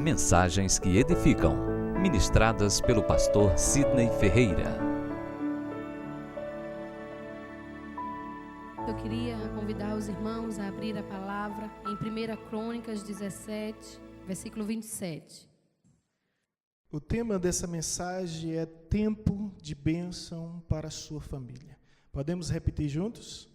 Mensagens que edificam, ministradas pelo pastor Sidney Ferreira. Eu queria convidar os irmãos a abrir a palavra em 1 Crônicas 17, versículo 27. O tema dessa mensagem é tempo de bênção para a sua família. Podemos repetir juntos?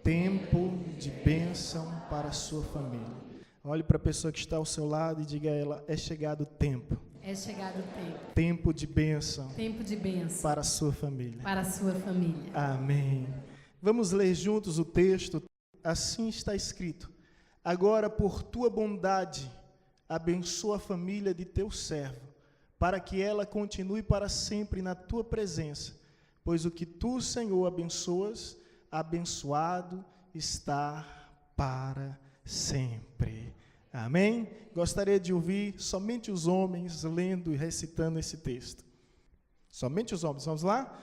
Tempo de bênção para a sua família. Olhe para a pessoa que está ao seu lado e diga a ela, é chegado o tempo. É chegado o tempo. Tempo de bênção. Tempo de bênção. Para a sua família. Para a sua família. Amém. Vamos ler juntos o texto. Assim está escrito. Agora, por tua bondade, abençoa a família de teu servo, para que ela continue para sempre na tua presença. Pois o que tu, Senhor, abençoas, abençoado está para sempre. Amém? Gostaria de ouvir somente os homens lendo e recitando esse texto. Somente os homens. Vamos lá?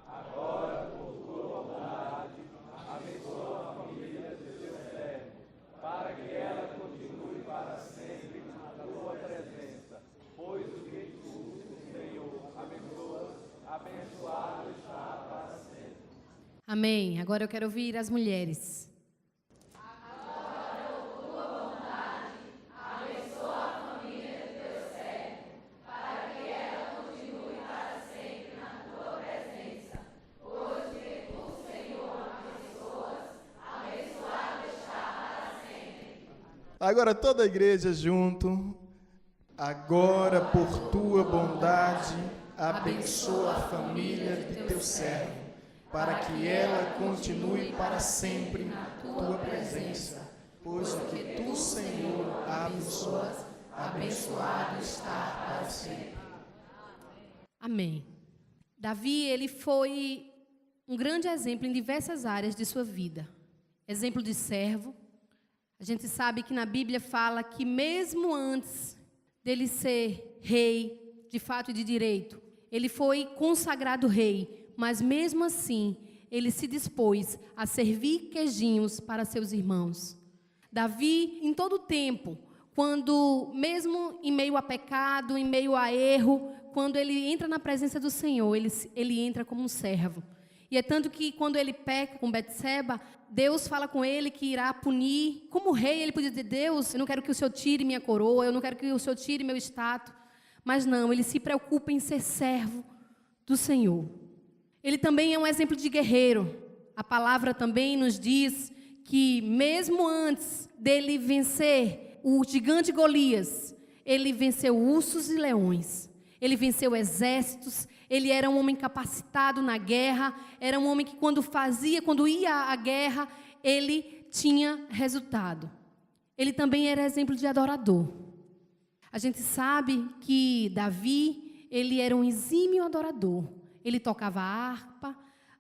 Agora, por tua bondade, abençoa a família de teu servo, para que ela continue para sempre na tua presença. Pois o que tu, Senhor, abençoas, abençoado está para sempre. Amém. Agora eu quero ouvir as mulheres. Agora toda a igreja junto. Agora, por tua bondade, abençoa a família de teu servo, para que ela continue para sempre na tua presença. Pois o que tu, Senhor, abençoas, abençoado está para sempre. Amém. Davi, ele foi um grande exemplo em diversas áreas de sua vida. Exemplo de servo. A gente sabe que na Bíblia fala que mesmo antes dele ser rei, de fato e de direito, ele foi consagrado rei, mas mesmo assim, ele se dispôs a servir queijinhos para seus irmãos. Davi, em todo tempo, quando, mesmo em meio a pecado, em meio a erro, quando ele entra na presença do Senhor, ele entra como um servo. E é tanto que quando ele peca com Betseba, Deus fala com ele que irá punir. Como rei, ele podia dizer, Deus, eu não quero que o Senhor tire minha coroa, eu não quero que o Senhor tire meu status. Mas não, ele se preocupa em ser servo do Senhor. Ele também é um exemplo de guerreiro. A palavra também nos diz que mesmo antes dele vencer o gigante Golias, ele venceu ursos e leões. Ele venceu exércitos. Ele era um homem capacitado na guerra, era um homem que quando ia à guerra, ele tinha resultado. Ele também era exemplo de adorador. A gente sabe que Davi, ele era um exímio adorador. Ele tocava harpa.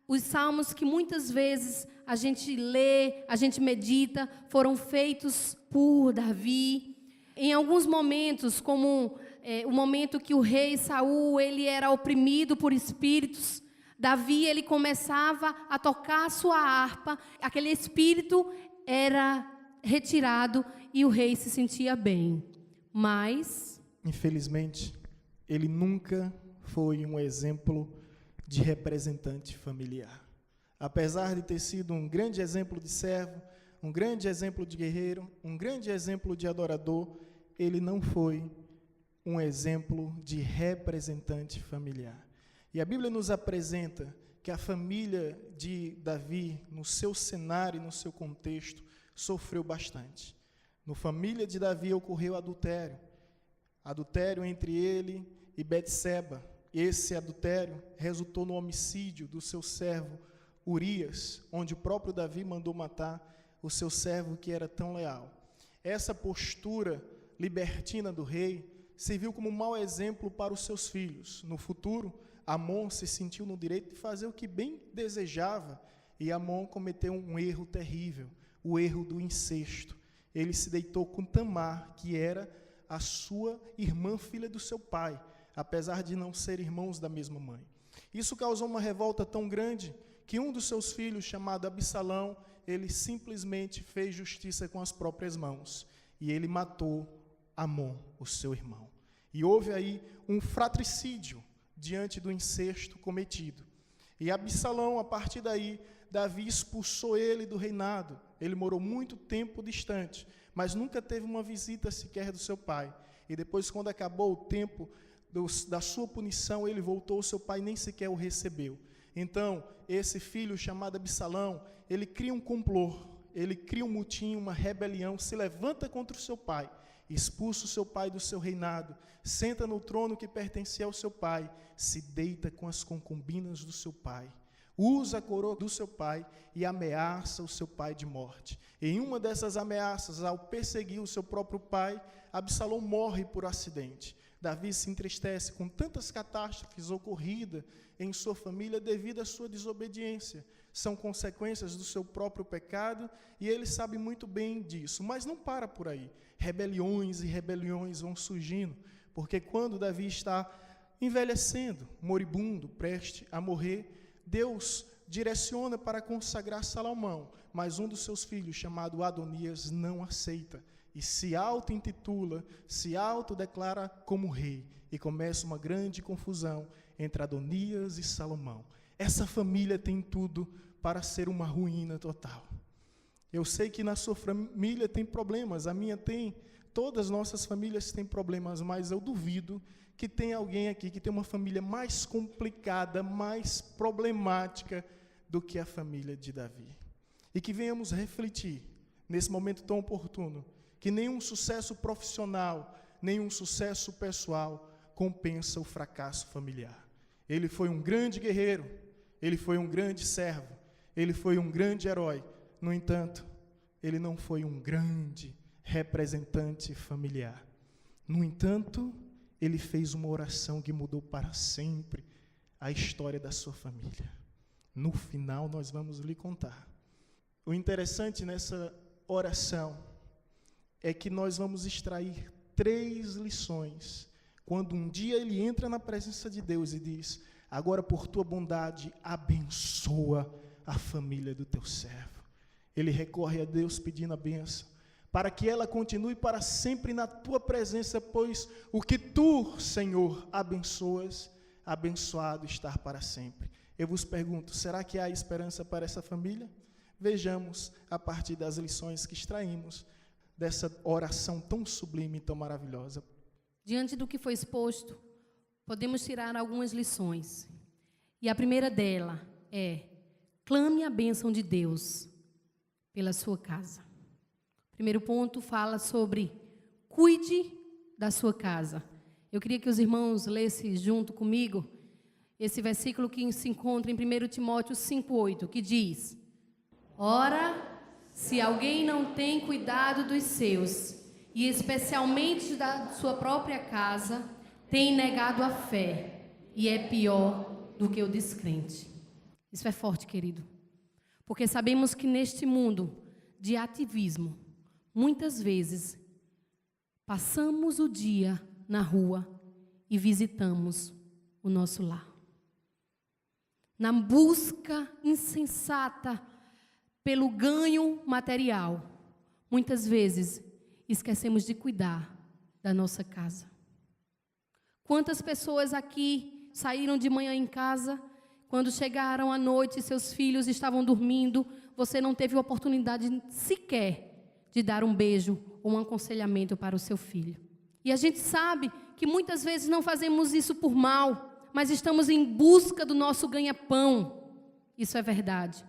Os salmos que muitas vezes a gente lê, a gente medita, foram feitos por Davi. Em alguns momentos, como o momento que o rei Saul, ele era oprimido por espíritos, Davi, ele começava a tocar a sua harpa, aquele espírito era retirado e o rei se sentia bem. Mas, infelizmente, ele nunca foi um exemplo de representante familiar. Apesar de ter sido um grande exemplo de servo, um grande exemplo de guerreiro, um grande exemplo de adorador, ele não foi um exemplo de representante familiar. E a Bíblia nos apresenta que a família de Davi, no seu cenário e no seu contexto, sofreu bastante. Na família de Davi ocorreu adultério entre ele e Betseba. Esse adultério resultou no homicídio do seu servo Urias, onde o próprio Davi mandou matar o seu servo que era tão leal. Essa postura libertina do rei serviu como um mau exemplo para os seus filhos. No futuro, Amon se sentiu no direito de fazer o que bem desejava, e Amon cometeu um erro terrível, o erro do incesto. Ele se deitou com Tamar, que era a sua irmã, filha do seu pai, apesar de não ser irmãos da mesma mãe. Isso causou uma revolta tão grande que um dos seus filhos, chamado Absalão, ele simplesmente fez justiça com as próprias mãos, e ele matou Amon, o seu irmão. E houve aí um fratricídio diante do incesto cometido. E Absalão, a partir daí, Davi expulsou ele do reinado. Ele morou muito tempo distante, mas nunca teve uma visita sequer do seu pai. E depois, quando acabou o tempo da sua punição, ele voltou, seu pai nem sequer o recebeu. Então, esse filho chamado Absalão, ele cria um complô, ele cria um motim, uma rebelião, se levanta contra o seu pai, expulsa o seu pai do seu reinado, senta no trono que pertencia ao seu pai, se deita com as concubinas do seu pai, usa a coroa do seu pai e ameaça o seu pai de morte. Em uma dessas ameaças, ao perseguir o seu próprio pai, Absalão morre por acidente. Davi se entristece com tantas catástrofes ocorridas em sua família devido à sua desobediência. São consequências do seu próprio pecado e ele sabe muito bem disso. Mas não para por aí. Rebeliões e rebeliões vão surgindo, porque quando Davi está envelhecendo, moribundo, prestes a morrer, Deus direciona para consagrar Salomão, mas um dos seus filhos, chamado Adonias, não aceita e se auto-intitula, se autodeclara como rei, e começa uma grande confusão entre Adonias e Salomão. Essa família tem tudo para ser uma ruína total. Eu sei que na sua família tem problemas, a minha tem, todas as nossas famílias têm problemas, mas eu duvido que tenha alguém aqui que tem uma família mais complicada, mais problemática do que a família de Davi. E que venhamos refletir, nesse momento tão oportuno, que nenhum sucesso profissional, nenhum sucesso pessoal compensa o fracasso familiar. Ele foi um grande guerreiro, ele foi um grande servo, ele foi um grande herói. No entanto, ele não foi um grande representante familiar. No entanto, ele fez uma oração que mudou para sempre a história da sua família. No final, nós vamos lhe contar. O interessante nessa oração é que nós vamos extrair 3 lições. Quando um dia ele entra na presença de Deus e diz: agora por tua bondade abençoa a família do teu servo. Ele recorre a Deus pedindo a bênção, para que ela continue para sempre na tua presença, pois o que tu, Senhor, abençoas, abençoado estar para sempre. Eu vos pergunto, será que há esperança para essa família? Vejamos a partir das lições que extraímos dessa oração tão sublime e tão maravilhosa. Diante do que foi exposto, podemos tirar algumas lições. E a primeira dela é: clame a bênção de Deus pela sua casa. Primeiro ponto fala sobre cuide da sua casa. Eu queria que os irmãos lessem junto comigo esse versículo que se encontra em 1 Timóteo 5,8, que diz: ora, se alguém não tem cuidado dos seus, e especialmente da sua própria casa, tem negado a fé, e é pior do que o descrente. Isso é forte, querido, porque sabemos que neste mundo de ativismo, muitas vezes, passamos o dia na rua e visitamos o nosso lar. Na busca insensata pelo ganho material, muitas vezes esquecemos de cuidar da nossa casa. Quantas pessoas aqui saíram de manhã em casa, quando chegaram à noite, seus filhos estavam dormindo, você não teve oportunidade sequer de dar um beijo ou um aconselhamento para o seu filho. E a gente sabe que muitas vezes não fazemos isso por mal, mas estamos em busca do nosso ganha-pão. Isso é verdade.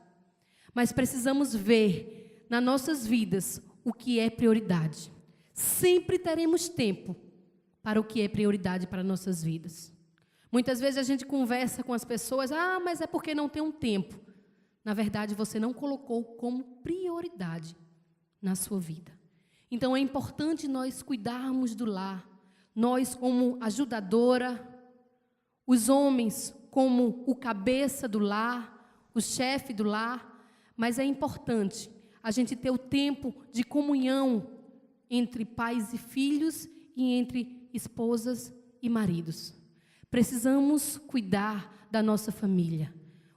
Mas precisamos ver nas nossas vidas o que é prioridade. Sempre teremos tempo para o que é prioridade para nossas vidas. Muitas vezes a gente conversa com as pessoas: mas é porque não tem um tempo. Na verdade, você não colocou como prioridade na sua vida. Então é importante nós cuidarmos do lar. Nós como ajudadora, os homens como o cabeça do lar, o chefe do lar. Mas é importante a gente ter o tempo de comunhão entre pais e filhos e entre esposas e maridos. Precisamos cuidar da nossa família.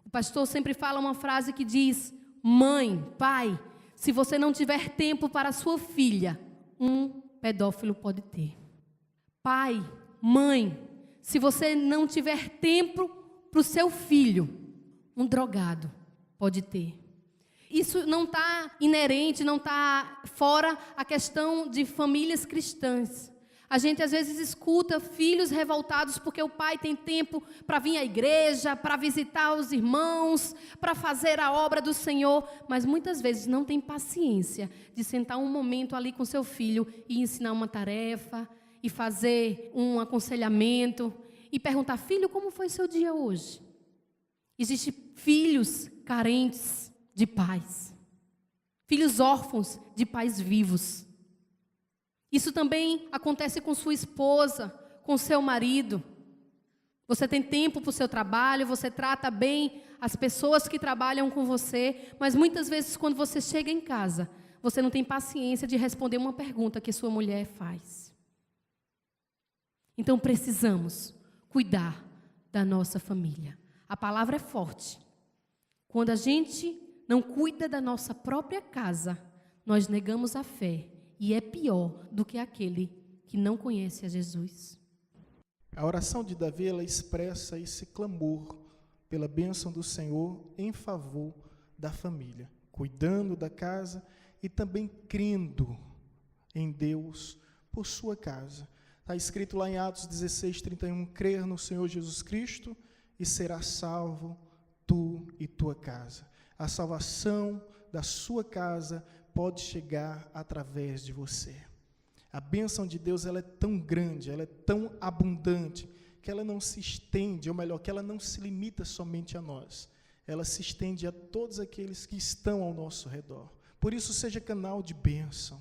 O pastor sempre fala uma frase que diz: mãe, pai, se você não tiver tempo para a sua filha, pedófilo pode ter. Pai, mãe, se você não tiver tempo para o seu filho, um drogado pode ter. Isso não está inerente, não está fora a questão de famílias cristãs. A gente às vezes escuta filhos revoltados porque o pai tem tempo para vir à igreja, para visitar os irmãos, para fazer a obra do Senhor, mas muitas vezes não tem paciência de sentar um momento ali com seu filho e ensinar uma tarefa, e fazer um aconselhamento, e perguntar: filho, como foi seu dia hoje? Existem filhos carentes de pais, filhos órfãos de pais vivos. Isso também acontece com sua esposa, com seu marido. Você tem tempo para o seu trabalho, você trata bem as pessoas que trabalham com você, mas muitas vezes quando você chega em casa, você não tem paciência de responder uma pergunta que sua mulher faz. Então precisamos cuidar da nossa família. A palavra é forte. Quando a gente não cuida da nossa própria casa, nós negamos a fé. E é pior do que aquele que não conhece a Jesus. A oração de Davi, ela expressa esse clamor pela bênção do Senhor em favor da família, cuidando da casa e também crendo em Deus por sua casa. Está escrito lá em Atos 16:31, crer no Senhor Jesus Cristo e serás salvo, tu e tua casa. A salvação da sua casa pode chegar através de você. A bênção de Deus, ela é tão grande, ela é tão abundante, que ela não se estende, ou melhor, que ela não se limita somente a nós. Ela se estende a todos aqueles que estão ao nosso redor. Por isso, seja canal de bênção,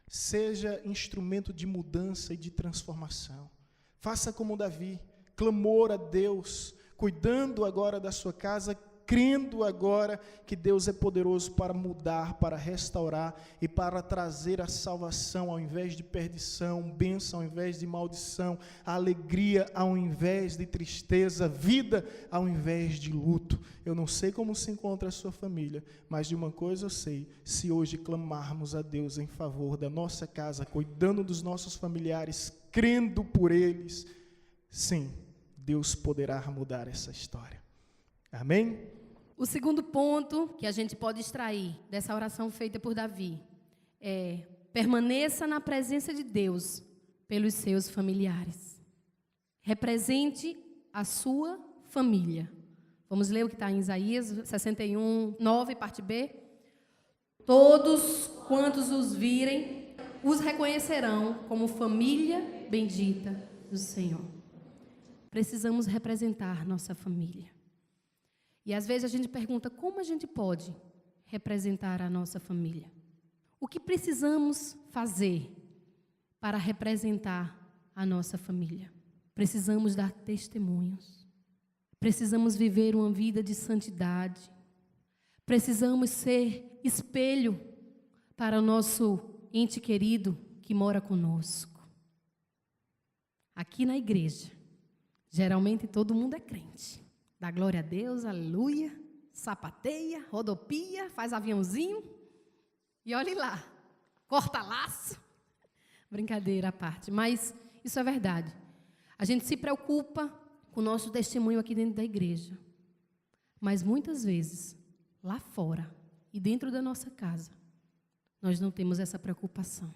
seja instrumento de mudança e de transformação. Faça como Davi, clamor a Deus, cuidando agora da sua casa, crendo agora que Deus é poderoso para mudar, para restaurar e para trazer a salvação ao invés de perdição, bênção ao invés de maldição, alegria ao invés de tristeza, vida ao invés de luto. Eu não sei como se encontra a sua família, mas de uma coisa eu sei: se hoje clamarmos a Deus em favor da nossa casa, cuidando dos nossos familiares, crendo por eles, sim, Deus poderá mudar essa história. Amém? O segundo ponto que a gente pode extrair dessa oração feita por Davi é: permaneça na presença de Deus pelos seus familiares. Represente a sua família. Vamos ler o que está em Isaías 61, 9, parte B. Todos quantos os virem, os reconhecerão como família bendita do Senhor. Precisamos representar nossa família. E às vezes a gente pergunta: como a gente pode representar a nossa família? O que precisamos fazer para representar a nossa família? Precisamos dar testemunhos. Precisamos viver uma vida de santidade. Precisamos ser espelho para o nosso ente querido que mora conosco. Aqui na igreja, geralmente todo mundo é crente. Dá glória a Deus, aleluia, sapateia, rodopia, faz aviãozinho e olhe lá, corta laço. Brincadeira à parte, mas isso é verdade. A gente se preocupa com o nosso testemunho aqui dentro da igreja, mas muitas vezes, lá fora e dentro da nossa casa, nós não temos essa preocupação.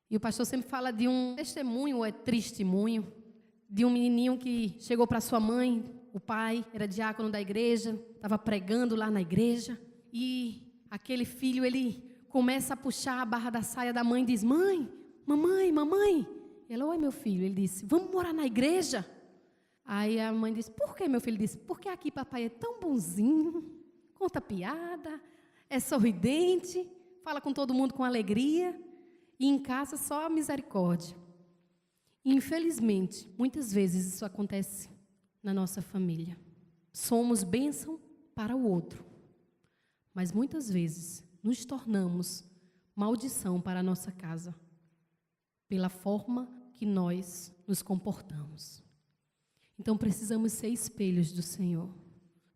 E o pastor sempre fala de um testemunho, ou é testemunho, de um menininho que chegou para sua mãe, o pai era diácono da igreja, estava pregando lá na igreja, e aquele filho, ele começa a puxar a barra da saia da mãe e diz: mãe, mamãe, mamãe. E ela: oi, meu filho. Ele disse: vamos morar na igreja? Aí a mãe disse: por que, meu filho? Ele disse: porque aqui papai é tão bonzinho, conta piada, é sorridente, fala com todo mundo com alegria, e em casa só a misericórdia. Infelizmente, muitas vezes isso acontece na nossa família. Somos bênção para o outro, mas muitas vezes nos tornamos maldição para a nossa casa, pela forma que nós nos comportamos. Então precisamos ser espelhos do Senhor.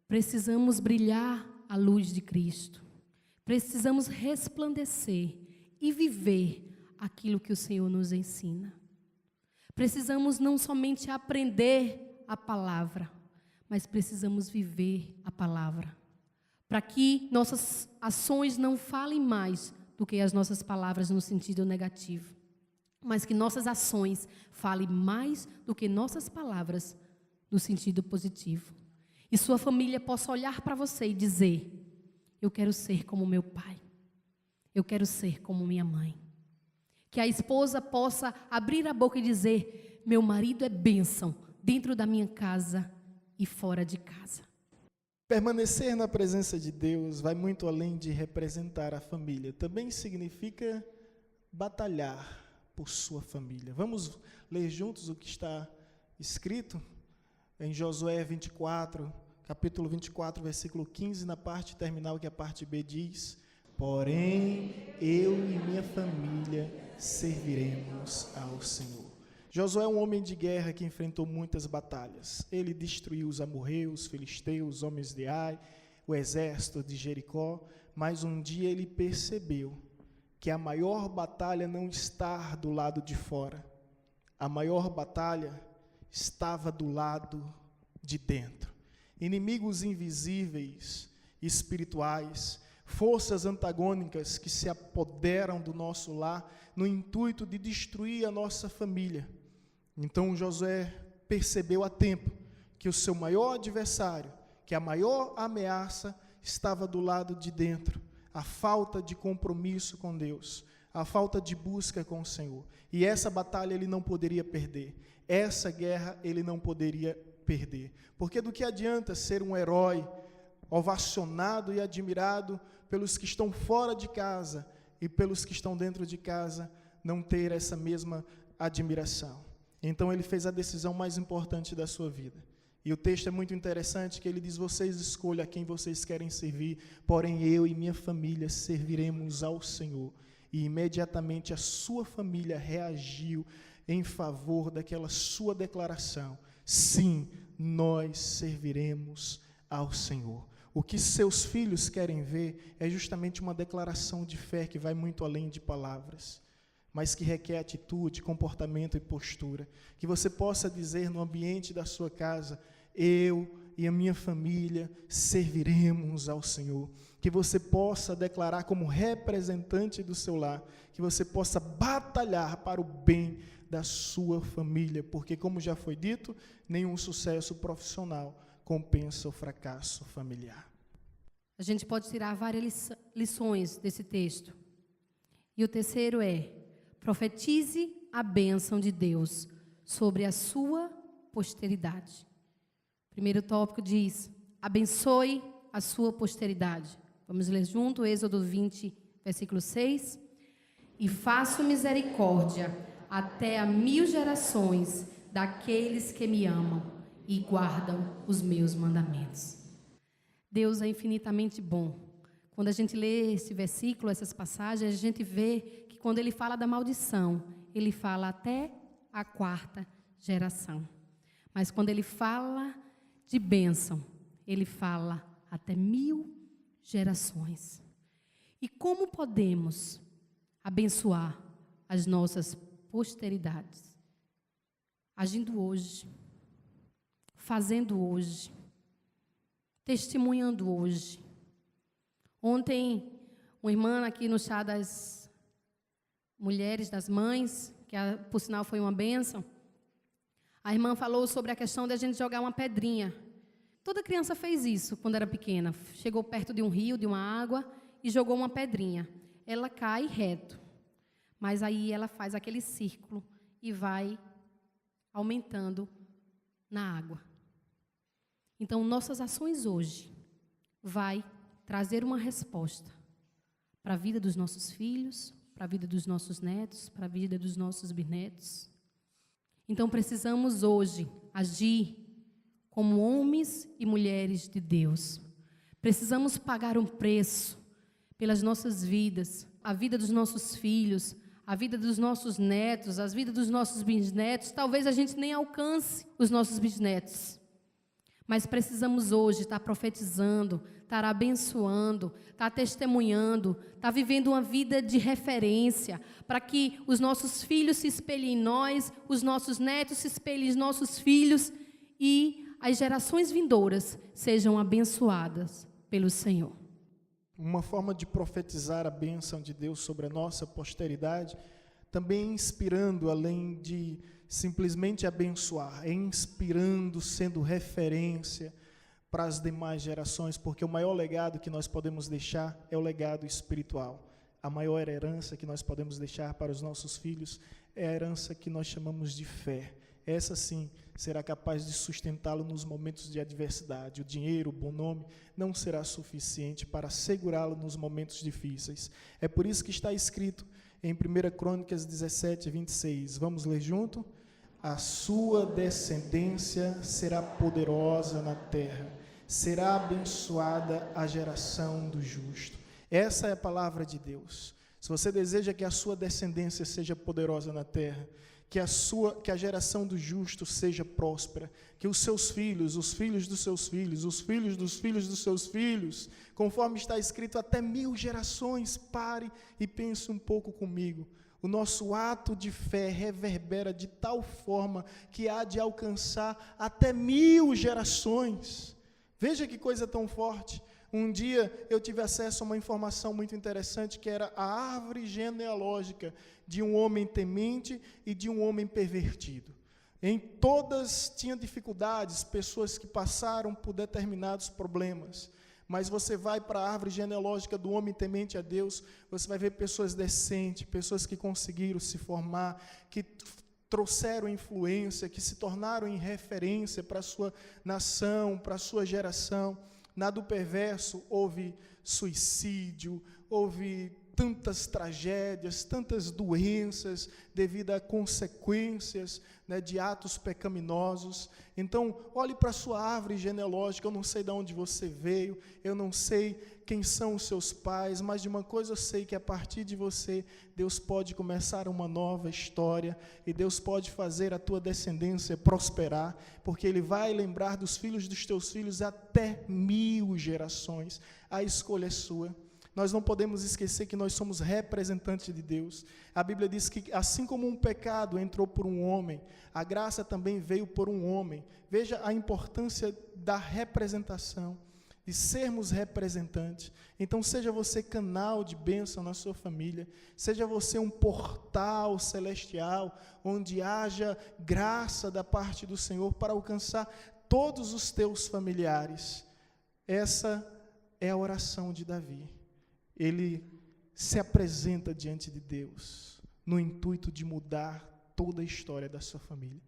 Precisamos brilhar a luz de Cristo. Precisamos resplandecer e viver aquilo que o Senhor nos ensina. Precisamos não somente aprender a palavra, mas precisamos viver a palavra, para que nossas ações não falem mais do que as nossas palavras no sentido negativo, mas que nossas ações falem mais do que nossas palavras no sentido positivo. E sua família possa olhar para você e dizer: eu quero ser como meu pai, eu quero ser como minha mãe. Que a esposa possa abrir a boca e dizer: meu marido é bênção dentro da minha casa e fora de casa. Permanecer na presença de Deus vai muito além de representar a família. Também significa batalhar por sua família. Vamos ler juntos o que está escrito em Josué 24, capítulo 24, versículo 15, na parte terminal, que é a parte B, diz: porém, eu e minha família serviremos ao Senhor. Josué é um homem de guerra que enfrentou muitas batalhas. Ele destruiu os amorreus, filisteus, os homens de Ai, o exército de Jericó, mas um dia ele percebeu que a maior batalha não está do lado de fora. A maior batalha estava do lado de dentro. Inimigos invisíveis, espirituais, forças antagônicas que se apoderam do nosso lar no intuito de destruir a nossa família. Então Josué percebeu a tempo que o seu maior adversário, que a maior ameaça estava do lado de dentro, a falta de compromisso com Deus, a falta de busca com o Senhor. E essa batalha ele não poderia perder, essa guerra ele não poderia perder, porque do que adianta ser um herói ovacionado e admirado pelos que estão fora de casa e pelos que estão dentro de casa não ter essa mesma admiração? Então ele fez a decisão mais importante da sua vida. E o texto é muito interessante, que ele diz: vocês escolham a quem vocês querem servir, porém eu e minha família serviremos ao Senhor. E imediatamente a sua família reagiu em favor daquela sua declaração: sim, nós serviremos ao Senhor. O que seus filhos querem ver é justamente uma declaração de fé que vai muito além de palavras, mas que requer atitude, comportamento e postura. Que você possa dizer no ambiente da sua casa: eu e a minha família serviremos ao Senhor. Que você possa declarar como representante do seu lar, que você possa batalhar para o bem da sua família, porque, como já foi dito, nenhum sucesso profissional compensa o fracasso familiar. A gente pode tirar várias lições desse texto. E o terceiro é: profetize a bênção de Deus sobre a sua posteridade. O primeiro tópico diz: abençoe a sua posteridade. Vamos ler junto Êxodo 20, versículo 6. E faço misericórdia até a 1000 gerações daqueles que me amam e guardam os meus mandamentos. Deus é infinitamente bom. Quando a gente lê esse versículo, essas passagens, a gente vê que quando ele fala da maldição, ele fala até a 4ª geração. Mas quando ele fala de bênção, ele fala até 1000 gerações. E como podemos abençoar as nossas posteridades? Agindo hoje, fazendo hoje, testemunhando hoje. Ontem, uma irmã aqui no chá das mulheres, das mães, que por sinal foi uma bênção, a irmã falou sobre a questão de a gente jogar uma pedrinha. Toda criança fez isso quando era pequena. Chegou perto de um rio, de uma água, e jogou uma pedrinha. Ela cai reto, mas aí ela faz aquele círculo e vai aumentando na água. Então, nossas ações hoje vai trazer uma resposta para a vida dos nossos filhos, para a vida dos nossos netos, para a vida dos nossos bisnetos. Então, precisamos hoje agir como homens e mulheres de Deus. Precisamos pagar um preço pelas nossas vidas, a vida dos nossos filhos, a vida dos nossos netos, a vida dos nossos bisnetos. Talvez a gente nem alcance os nossos bisnetos, Mas precisamos hoje estar profetizando, estar abençoando, estar testemunhando, estar vivendo uma vida de referência, para que os nossos filhos se espelhem em nós, os nossos netos se espelhem em nossos filhos e as gerações vindouras sejam abençoadas pelo Senhor. Uma forma de profetizar a bênção de Deus sobre a nossa posteridade, também inspirando, além de simplesmente abençoar, é inspirando, sendo referência para as demais gerações, porque o maior legado que nós podemos deixar é o legado espiritual. A maior herança que nós podemos deixar para os nossos filhos é a herança que nós chamamos de fé. Essa sim será capaz de sustentá-lo nos momentos de adversidade. O dinheiro, o bom nome, não será suficiente para segurá-lo nos momentos difíceis. É por isso que está escrito em 1 Crônicas 17, 26. Vamos ler junto? A sua descendência será poderosa na terra, será abençoada a geração do justo. Essa é a palavra de Deus. Se você deseja que a sua descendência seja poderosa na terra, que a geração do justo seja próspera, que os seus filhos, os filhos dos seus filhos, os filhos dos filhos dos seus filhos, conforme está escrito, até 1000 gerações, pare e pense um pouco comigo. O nosso ato de fé reverbera de tal forma que há de alcançar até 1000 gerações. Veja que coisa tão forte. Um dia eu tive acesso a uma informação muito interessante, que era a árvore genealógica de um homem temente e de um homem pervertido. Em todas tinha dificuldades, pessoas que passaram por determinados problemas. Mas você vai para a árvore genealógica do homem temente a Deus, você vai ver pessoas decentes, pessoas que conseguiram se formar, que trouxeram influência, que se tornaram em referência para a sua nação, para a sua geração. Na do perverso houve suicídio, houve tantas tragédias, tantas doenças devido a consequências, né, de atos pecaminosos. Então, olhe para a sua árvore genealógica. Eu não sei de onde você veio, eu não sei quem são os seus pais, mas de uma coisa eu sei, que a partir de você, Deus pode começar uma nova história, e Deus pode fazer a tua descendência prosperar, porque Ele vai lembrar dos filhos dos teus filhos até 1000 gerações. A escolha é sua. Nós não podemos esquecer que nós somos representantes de Deus. A Bíblia diz que assim como um pecado entrou por um homem, a graça também veio por um homem. Veja a importância da representação, de sermos representantes. Então seja você canal de bênção na sua família, seja você um portal celestial, onde haja graça da parte do Senhor para alcançar todos os teus familiares. Essa é a oração de Davi. Ele se apresenta diante de Deus no intuito de mudar toda a história da sua família.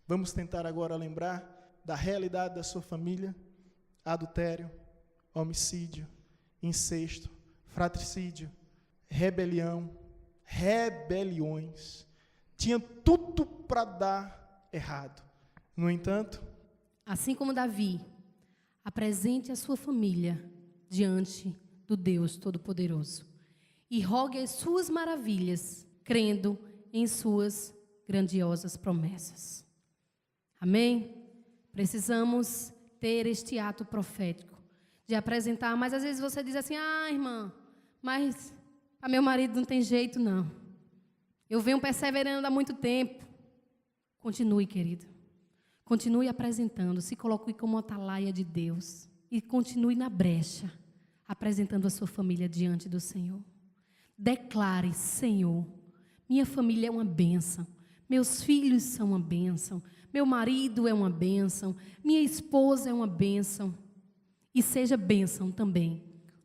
Vamos tentar agora lembrar da realidade da sua família: adultério, homicídio, incesto, fratricídio, rebeliões. Tinha tudo para dar errado. No entanto, assim como Davi, apresente a sua família diante do Deus Todo-Poderoso e rogue as suas maravilhas, crendo em suas grandiosas promessas. Amém? Precisamos ter este ato profético de apresentar, mas às vezes você diz assim: irmã, mas a meu marido não tem jeito não, eu venho perseverando há muito tempo. Continue, querido, continue apresentando, se coloque como atalaia de Deus e continue na brecha, apresentando a sua família diante do Senhor. Declare: Senhor, minha família é uma bênção, meus filhos são uma bênção, meu marido é uma bênção, minha esposa é uma bênção. E seja bênção também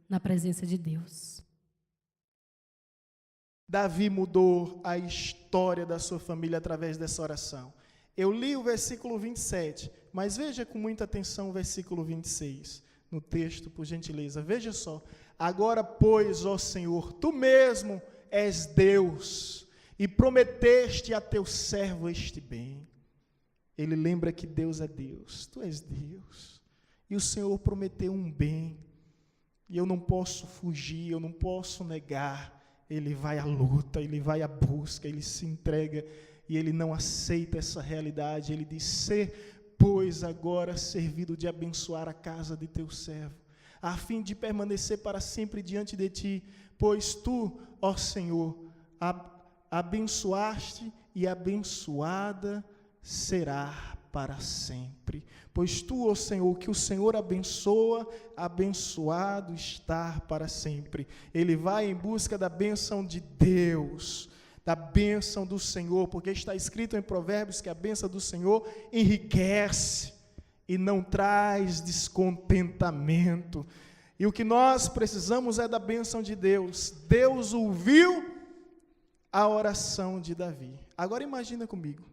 na presença de Deus. Davi mudou a história da sua família através dessa oração. Eu li o versículo 27, mas veja com muita atenção o versículo 26. No texto, por gentileza, veja só: agora, pois, ó Senhor, Tu mesmo és Deus, e prometeste a Teu servo este bem. Ele lembra que Deus é Deus, Tu és Deus, e o Senhor prometeu um bem, e eu não posso fugir, eu não posso negar. Ele vai à luta, ele vai à busca, ele se entrega, e ele não aceita essa realidade. Ele diz: ser pois, agora servido de abençoar a casa de teu servo, a fim de permanecer para sempre diante de ti, pois tu, ó Senhor, abençoaste e abençoada será para sempre. Pois tu, ó Senhor, que o Senhor abençoa, abençoado está para sempre. Ele vai em busca da bênção de Deus, da bênção do Senhor, porque está escrito em Provérbios que a bênção do Senhor enriquece e não traz descontentamento. E o que nós precisamos é da bênção de Deus. Deus ouviu a oração de Davi. Agora imagina comigo,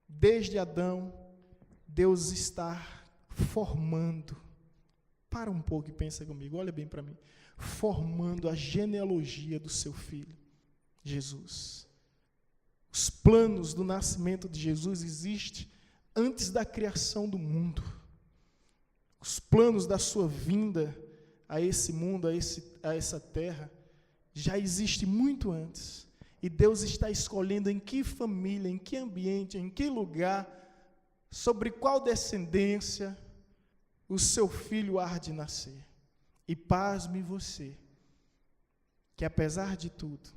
desde Adão, Deus está formando, para um pouco e pensa comigo, olha bem para mim, formando a genealogia do seu filho, Jesus. Os planos do nascimento de Jesus existem antes da criação do mundo. Os planos da sua vinda a esse mundo, a essa terra, já existe muito antes. E Deus está escolhendo em que família, em que ambiente, em que lugar, sobre qual descendência o seu filho há de nascer. E pasme você, que apesar de tudo,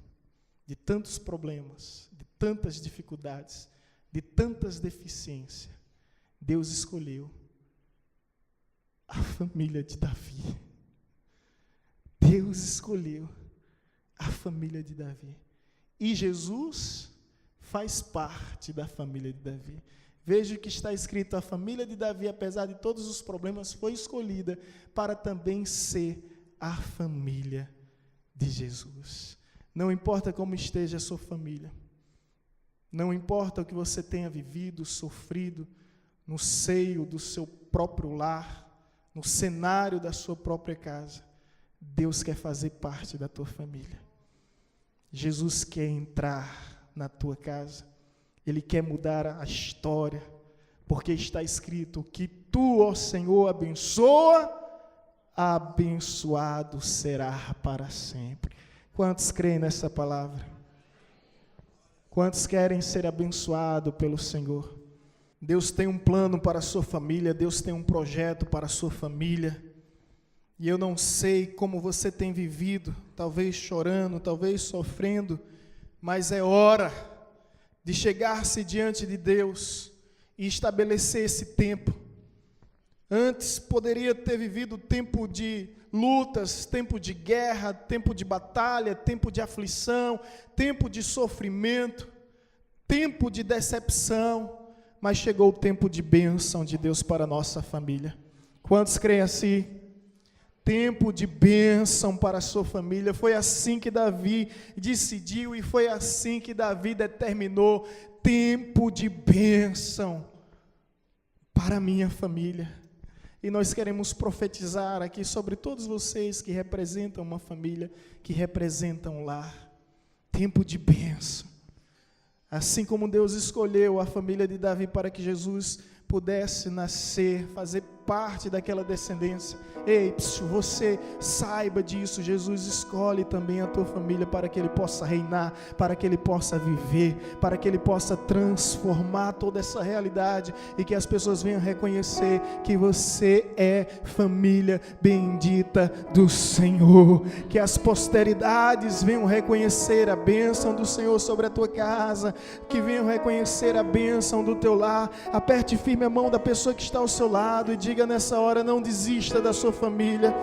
de tantos problemas, de tantas dificuldades, de tantas deficiências, Deus escolheu a família de Davi. Deus escolheu a família de Davi. E Jesus faz parte da família de Davi. Veja o que está escrito, a família de Davi, apesar de todos os problemas, foi escolhida para também ser a família de Jesus. Não importa como esteja a sua família, não importa o que você tenha vivido, sofrido, no seio do seu próprio lar, no cenário da sua própria casa, Deus quer fazer parte da tua família. Jesus quer entrar na tua casa, Ele quer mudar a história, porque está escrito que tu, ó Senhor, abençoa, abençoado será para sempre. Quantos creem nessa palavra? Quantos querem ser abençoados pelo Senhor? Deus tem um plano para a sua família, Deus tem um projeto para a sua família. E eu não sei como você tem vivido, talvez chorando, talvez sofrendo, mas é hora de chegar-se diante de Deus e estabelecer esse tempo. Antes poderia ter vivido tempo de lutas, tempo de guerra, tempo de batalha, tempo de aflição, tempo de sofrimento, tempo de decepção, mas chegou o tempo de bênção de Deus para a nossa família. Quantos creem assim? Tempo de bênção para a sua família. Foi assim que Davi decidiu e foi assim que Davi determinou. Tempo de bênção para a minha família. E nós queremos profetizar aqui sobre todos vocês que representam uma família, que representam um lar. Tempo de bênção. Assim como Deus escolheu a família de Davi para que Jesus pudesse nascer, fazer parte daquela descendência. Ei, você saiba disso, Jesus escolhe também a tua família para que Ele possa reinar, para que Ele possa viver, para que Ele possa transformar toda essa realidade e que as pessoas venham reconhecer que você é família bendita do Senhor, que as posteridades venham reconhecer a bênção do Senhor sobre a tua casa, que venham reconhecer a bênção do teu lar. Aperte firme a mão da pessoa que está ao seu lado e diga nessa hora: não desista da sua família,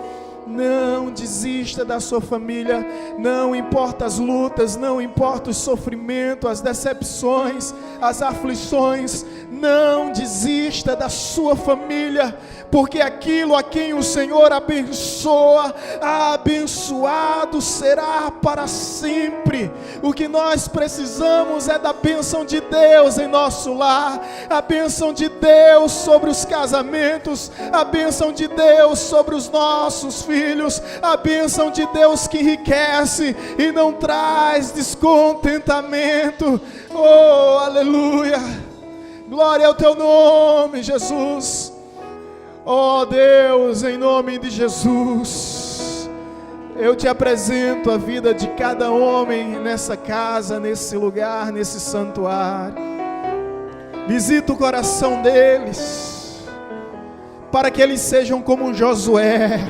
não desista da sua família, não importa as lutas, não importa o sofrimento, as decepções, as aflições, não desista da sua família, porque aquilo a quem o Senhor abençoa, abençoado será para sempre. O que nós precisamos é da bênção de Deus em nosso lar, a bênção de Deus sobre os casamentos, a bênção de Deus sobre os nossos filhos, a bênção de Deus que enriquece e não traz descontentamento. Oh, aleluia! Glória ao teu nome, Jesus. Oh Deus, em nome de Jesus, eu te apresento a vida de cada homem nessa casa, nesse lugar, nesse santuário. Visita o coração deles, para que eles sejam como Josué,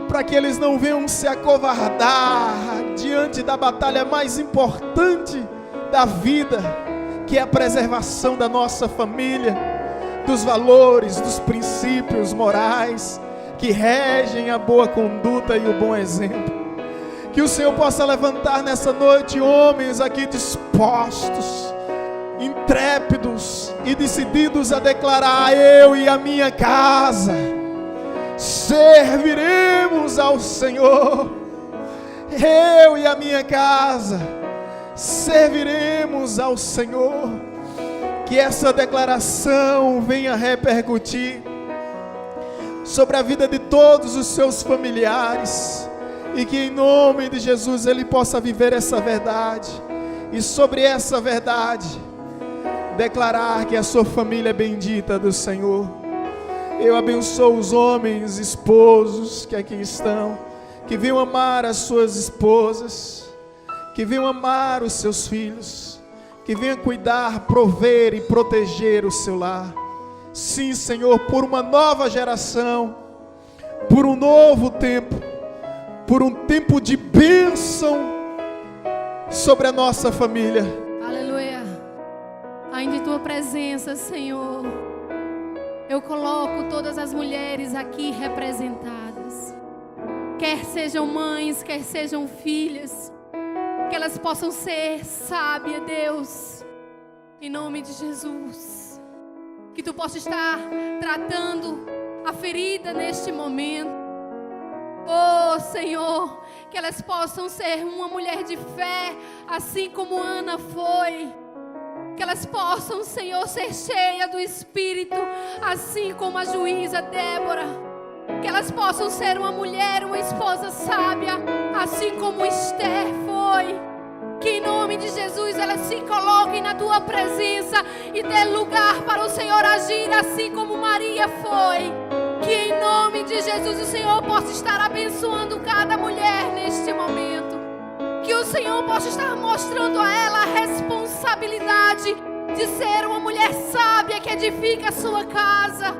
para que eles não venham se acovardar diante da batalha mais importante da vida, que é a preservação da nossa família, dos valores, dos princípios morais que regem a boa conduta e o bom exemplo. Que o Senhor possa levantar nessa noite homens aqui dispostos, intrépidos e decididos a declarar: eu e a minha casa serviremos ao Senhor. Eu e a minha casa serviremos ao Senhor. Que essa declaração venha repercutir sobre a vida de todos os seus familiares, e que em nome de Jesus ele possa viver essa verdade, e sobre essa verdade declarar que a sua família é bendita do Senhor. Eu abençoo os homens, esposos que aqui estão, que venham amar as suas esposas, que venham amar os seus filhos, que venham cuidar, prover e proteger o seu lar. Sim, Senhor, por uma nova geração, por um novo tempo, por um tempo de bênção sobre a nossa família. Aleluia. Ainda em tua presença, Senhor, eu coloco todas as mulheres aqui representadas, quer sejam mães, quer sejam filhas, que elas possam ser sábias, Deus, em nome de Jesus. Que tu possa estar tratando a ferida neste momento. Oh, Senhor, que elas possam ser uma mulher de fé, assim como Ana foi. Que elas possam, Senhor, ser cheias do Espírito, assim como a juíza Débora. Que elas possam ser uma mulher, uma esposa sábia, assim como Esther foi. Que em nome de Jesus elas se coloquem na tua presença e dê lugar para o Senhor agir, assim como Maria foi. Que em nome de Jesus o Senhor possa estar abençoando cada mulher neste momento. Que o Senhor possa estar mostrando a ela a responsabilidade de ser uma mulher sábia que edifica a sua casa.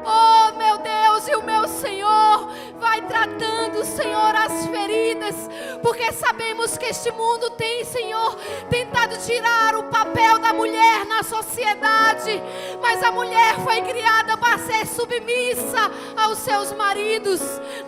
Oh, meu Deus e o meu Senhor, vai tratando, Senhor, as feridas, porque sabemos que este mundo tem, Senhor, tentado tirar o papel da mulher na sociedade, mas a mulher foi criada para ser submissa aos seus maridos,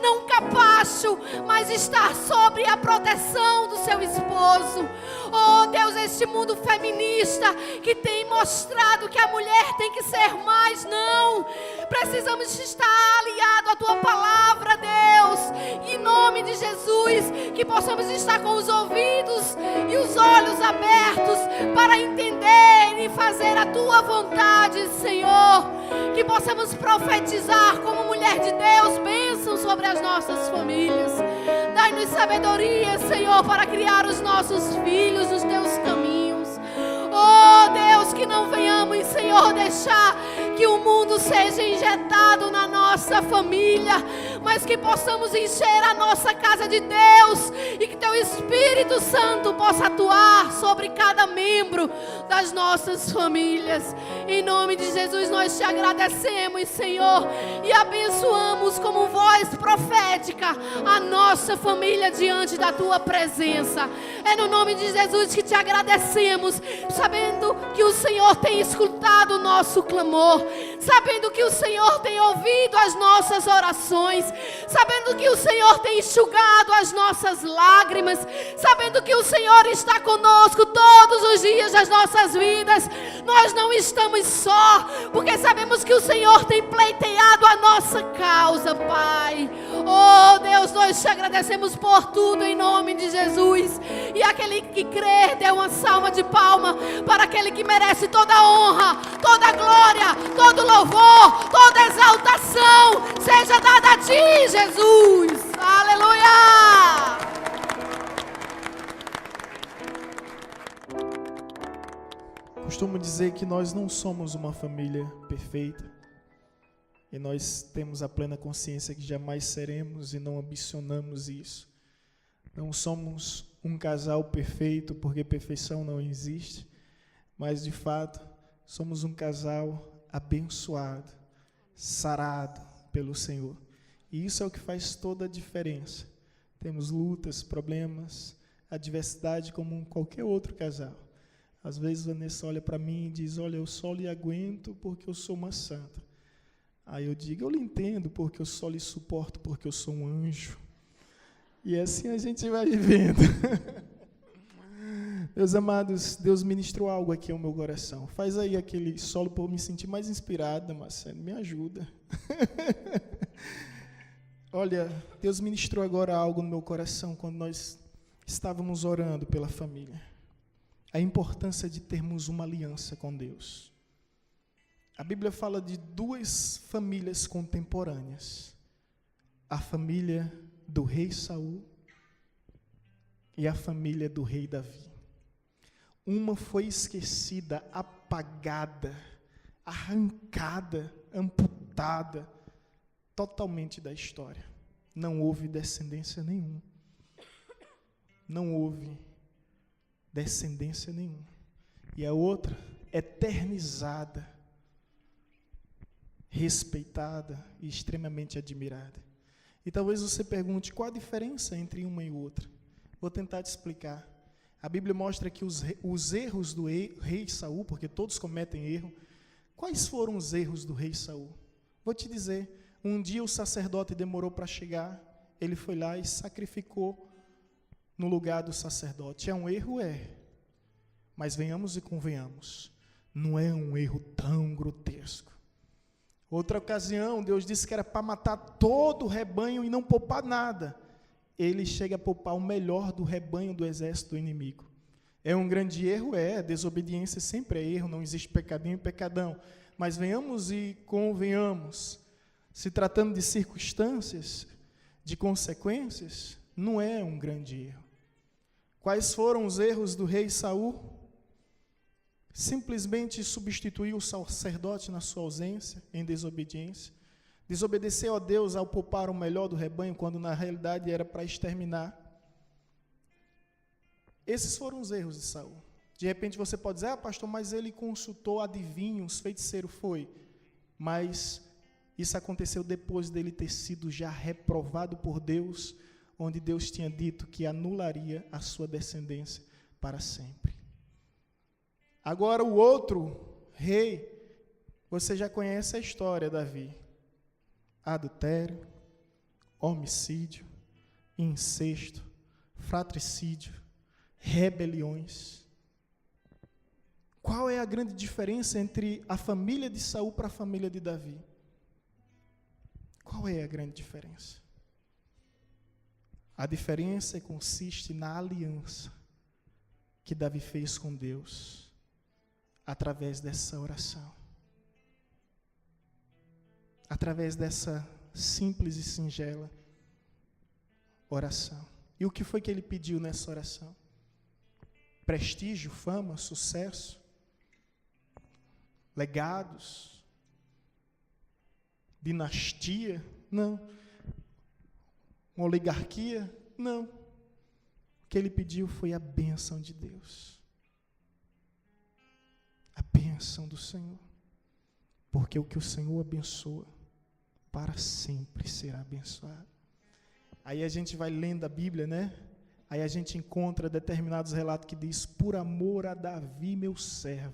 não capacho, mas estar sobre a proteção do seu esposo. Oh, Deus, este mundo feminista que tem mostrado que a mulher tem que ser mais, não. Precisamos estar aliados à tua palavra, Deus. Em nome de Jesus, que possamos estar com os ouvidos e os olhos abertos para entender e fazer a tua vontade, Senhor. Que possamos profetizar como mulher de Deus, bênção sobre as nossas famílias. Dai-nos sabedoria, Senhor, para criar os nossos filhos nos teus caminhos. Oh, Deus, que não venhamos, Senhor, deixar que o mundo seja injetado na nossa família, mas que possamos encher a nossa casa de Deus e que teu Espírito Santo possa atuar sobre cada membro das nossas famílias. Em nome de Jesus nós te agradecemos, Senhor, e abençoamos como voz profética a nossa família diante da tua presença. É no nome de Jesus que te agradecemos, sabendo que o Senhor tem escutado o nosso clamor, sabendo que o Senhor tem ouvido as nossas orações, sabendo que o Senhor tem enxugado as nossas lágrimas, sabendo que o Senhor está conosco todos os dias das nossas vidas. Nós não estamos só, porque sabemos que o Senhor tem pleiteado a nossa causa, Pai. Oh, Deus, nós te agradecemos por tudo em nome de Jesus. E aquele que crer, dê uma salva de palma para aquele que merece toda a honra, toda a glória, todo louvor, toda exaltação seja dada a ti, Jesus. Aleluia! Costumo dizer que nós não somos uma família perfeita, e nós temos a plena consciência que jamais seremos e não ambicionamos isso. Não somos um casal perfeito, porque perfeição não existe, mas de fato somos um casal abençoado, sarado pelo Senhor. E isso é o que faz toda a diferença. Temos lutas, problemas, adversidade como qualquer outro casal. Às vezes Vanessa olha para mim e diz, olha, eu só lhe aguento porque eu sou uma santa. Aí eu digo, eu lhe entendo porque eu só lhe suporto porque eu sou um anjo. E assim a gente vai vivendo. Meus amados, Deus ministrou algo aqui ao meu coração. Faz aí aquele solo para eu me sentir mais inspirado, Marcelo, me ajuda. Olha, Deus ministrou agora algo no meu coração quando nós estávamos orando pela família. A importância de termos uma aliança com Deus. A Bíblia fala de duas famílias contemporâneas. A família do rei Saul e a família do rei Davi. Uma foi esquecida, apagada, arrancada, amputada, totalmente da história. Não houve descendência nenhuma. Não houve descendência nenhuma. E a outra, eternizada, respeitada e extremamente admirada. E talvez você pergunte, qual a diferença entre uma e outra? Vou tentar te explicar. A Bíblia mostra que os erros do rei Saul, porque todos cometem erro. Quais foram os erros do rei Saul? Vou te dizer, um dia o sacerdote demorou para chegar, ele foi lá e sacrificou no lugar do sacerdote. É um erro? É. Mas venhamos e convenhamos, não é um erro tão grotesco. Outra ocasião, Deus disse que era para matar todo o rebanho e não poupar nada. Ele chega a poupar o melhor do rebanho do exército do inimigo. É um grande erro? É. Desobediência sempre é erro, não existe pecadinho e pecadão. Mas venhamos e convenhamos, se tratando de circunstâncias, de consequências, não é um grande erro. Quais foram os erros do rei Saul? Simplesmente substituiu o sacerdote na sua ausência, em desobediência. Desobedeceu a Deus ao poupar o melhor do rebanho, quando na realidade era para exterminar. Esses foram os erros de Saul. De repente você pode dizer, pastor, mas ele consultou adivinhos, feiticeiro foi. Mas isso aconteceu depois dele ter sido já reprovado por Deus, onde Deus tinha dito que anularia a sua descendência para sempre. Agora o outro rei, você já conhece a história, Davi. Adultério, homicídio, incesto, fratricídio, rebeliões. Qual é a grande diferença entre a família de Saul para a família de Davi? Qual é a grande diferença? A diferença consiste na aliança que Davi fez com Deus através dessa oração. Através dessa simples e singela oração. E o que foi que ele pediu nessa oração? Prestígio, fama, sucesso, legados, dinastia? Não. Uma oligarquia? Não. O que ele pediu foi a bênção de Deus. A bênção do Senhor. Porque o que o Senhor abençoa, para sempre será abençoado. Aí a gente vai lendo a Bíblia, né? Aí a gente encontra determinados relatos que diz, por amor a Davi, meu servo,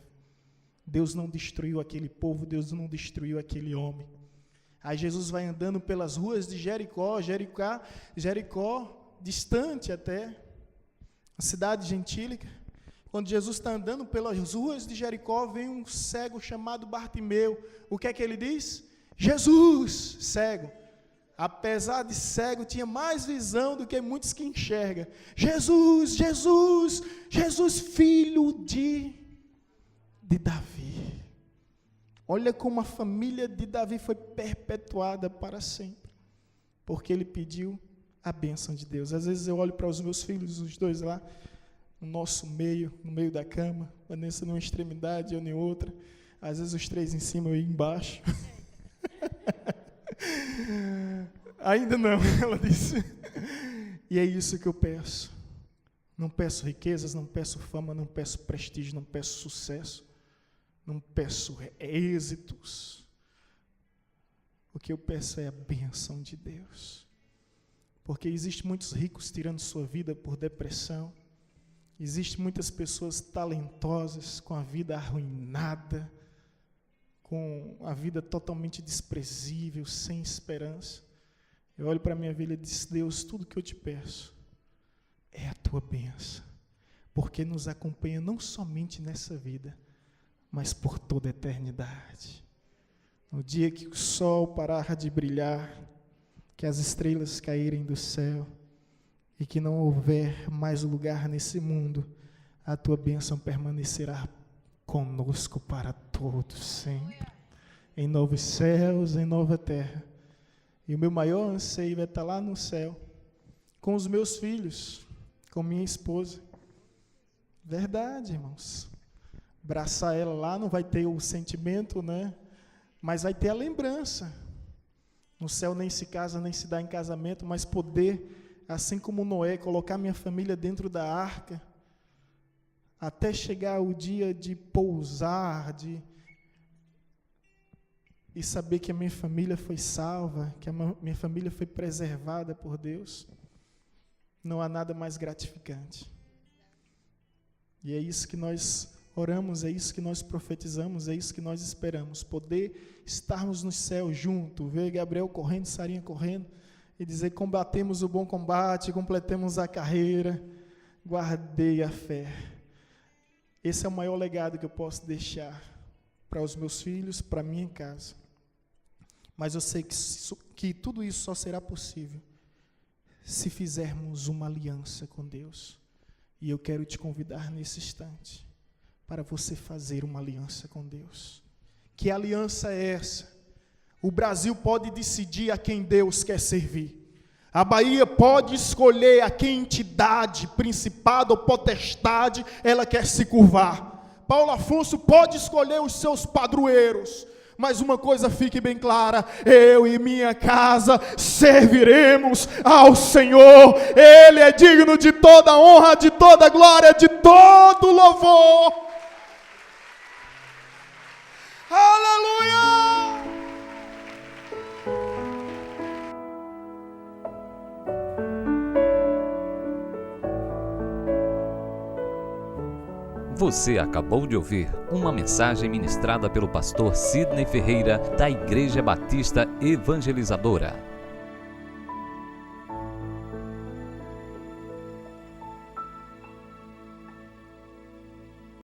Deus não destruiu aquele povo, Deus não destruiu aquele homem. Aí Jesus vai andando pelas ruas de Jericó, distante até, a cidade gentílica. Quando Jesus está andando pelas ruas de Jericó, vem um cego chamado Bartimeu. O que é que ele diz? Jesus, cego. Apesar de cego, tinha mais visão do que muitos que enxergam. Jesus, Jesus, Jesus, filho de Davi. Olha como a família de Davi foi perpetuada para sempre. Porque ele pediu a bênção de Deus. Às vezes eu olho para os meus filhos, os dois lá, no nosso meio, no meio da cama, Vanessa numa extremidade, eu em outra. Às vezes os três em cima, eu embaixo. Ainda não, ela disse. E é isso que eu peço. Não peço riquezas, não peço fama, não peço prestígio, não peço sucesso. Não peço êxitos. O que eu peço é a bênção de Deus. Porque existem muitos ricos tirando sua vida por depressão. Existem muitas pessoas talentosas com a vida arruinada, com a vida totalmente desprezível, sem esperança. Eu olho para a minha vida e digo: Deus, tudo que eu te peço é a tua bênção, porque nos acompanha não somente nessa vida, mas por toda a eternidade. No dia que o sol parar de brilhar, que as estrelas caírem do céu e que não houver mais lugar nesse mundo, a tua bênção permanecerá conosco para todos sempre, em novos céus, em nova terra. E o meu maior anseio é estar lá no céu, com os meus filhos, com minha esposa. Verdade, irmãos. Abraçar ela lá não vai ter o sentimento, né? Mas vai ter a lembrança. No céu nem se casa, nem se dá em casamento, mas poder, assim como Noé, colocar minha família dentro da arca, até chegar o dia de pousar, e saber que a minha família foi salva, que a minha família foi preservada por Deus, não há nada mais gratificante. E é isso que nós oramos, é isso que nós profetizamos, é isso que nós esperamos, poder estarmos no céu junto, ver Gabriel correndo, Sarinha correndo, e dizer: combatemos o bom combate, completemos a carreira, guardei a fé. Esse é o maior legado que eu posso deixar para os meus filhos, para a minha casa. Mas eu sei que tudo isso só será possível se fizermos uma aliança com Deus. E eu quero te convidar nesse instante para você fazer uma aliança com Deus. Que aliança é essa? O Brasil pode decidir a quem Deus quer servir. A Bahia pode escolher a que entidade, principado ou potestade ela quer se curvar. Paulo Afonso pode escolher os seus padroeiros. Mas uma coisa fique bem clara: eu e minha casa serviremos ao Senhor. Ele é digno de toda honra, de toda glória, de todo louvor. Aleluia! Você acabou de ouvir uma mensagem ministrada pelo pastor Sidney Ferreira, da Igreja Batista Evangelizadora.